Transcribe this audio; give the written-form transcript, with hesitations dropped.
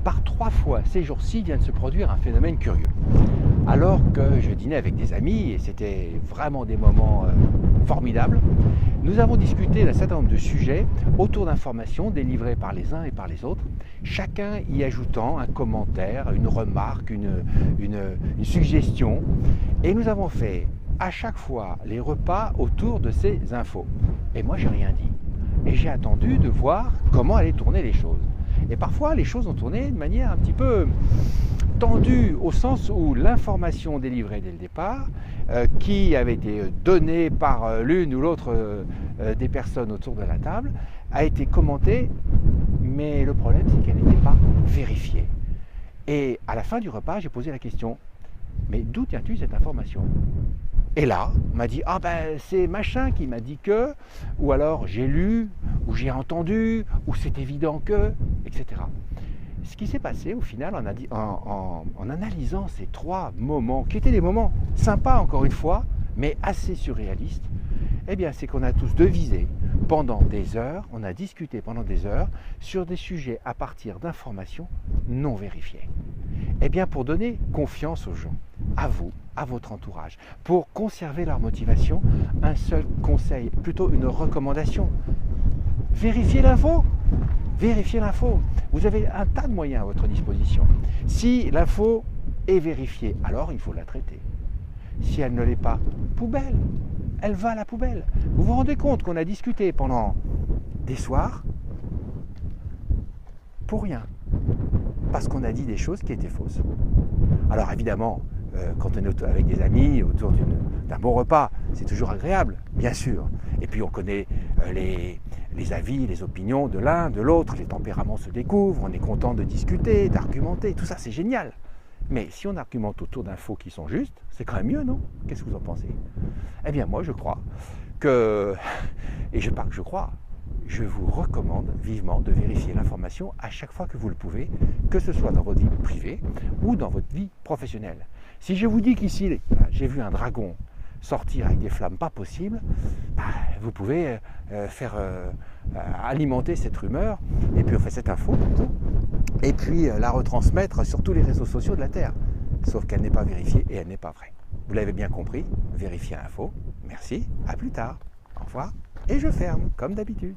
Par 3 fois ces jours-ci vient de se produire un phénomène curieux. Alors que je dînais avec des amis, et c'était vraiment des moments formidables, nous avons discuté d'un certain nombre de sujets autour d'informations délivrées par les uns et par les autres, chacun y ajoutant un commentaire, une remarque, une suggestion. Et nous avons fait à chaque fois les repas autour de ces infos. Et moi, j'ai rien dit. Et j'ai attendu de voir comment allaient tourner les choses. Et parfois, les choses ont tourné de manière un petit peu tendue, au sens où l'information délivrée dès le départ, qui avait été donnée par l'une ou l'autre des personnes autour de la table, a été commentée, mais le problème, c'est qu'elle n'était pas vérifiée. Et à la fin du repas, j'ai posé la question, mais d'où tiens-tu cette information ? Et là, on m'a dit, ah ben c'est machin qui m'a dit que, ou alors j'ai lu, ou j'ai entendu, ou c'est évident que, etc. Ce qui s'est passé au final en analysant ces 3 moments, qui étaient des moments sympas encore une fois, mais assez surréalistes, eh bien c'est qu'on a tous devisé pendant des heures, on a discuté pendant des heures sur des sujets à partir d'informations non vérifiées. Eh bien pour donner confiance aux gens, à vous, à votre entourage, pour conserver leur motivation, un seul conseil, plutôt une recommandation. Vérifiez l'info. Vérifiez l'info. Vous avez un tas de moyens à votre disposition. Si l'info est vérifiée, alors il faut la traiter. Si elle ne l'est pas, poubelle. Elle va à la poubelle. Vous vous rendez compte qu'on a discuté pendant des soirs pour rien. Parce qu'on a dit des choses qui étaient fausses. Alors évidemment, quand on est avec des amis autour d'un bon repas, c'est toujours agréable, bien sûr. Et puis on connaît les avis, les opinions de l'un, de l'autre, les tempéraments se découvrent, on est content de discuter, d'argumenter, tout ça c'est génial. Mais si on argumente autour d'infos qui sont justes, c'est quand même mieux, non ? Qu'est-ce que vous en pensez ? Eh bien moi je crois que, et je parle que je crois, je vous recommande vivement de vérifier l'information à chaque fois que vous le pouvez, que ce soit dans votre vie privée ou dans votre vie professionnelle. Si je vous dis qu'ici, j'ai vu un dragon sortir avec des flammes pas possibles, vous pouvez alimenter cette rumeur, et puis cette info, et puis la retransmettre sur tous les réseaux sociaux de la Terre. Sauf qu'elle n'est pas vérifiée et elle n'est pas vraie. Vous l'avez bien compris, vérifiez l'info. Merci, à plus tard. Au revoir. Et je ferme, comme d'habitude.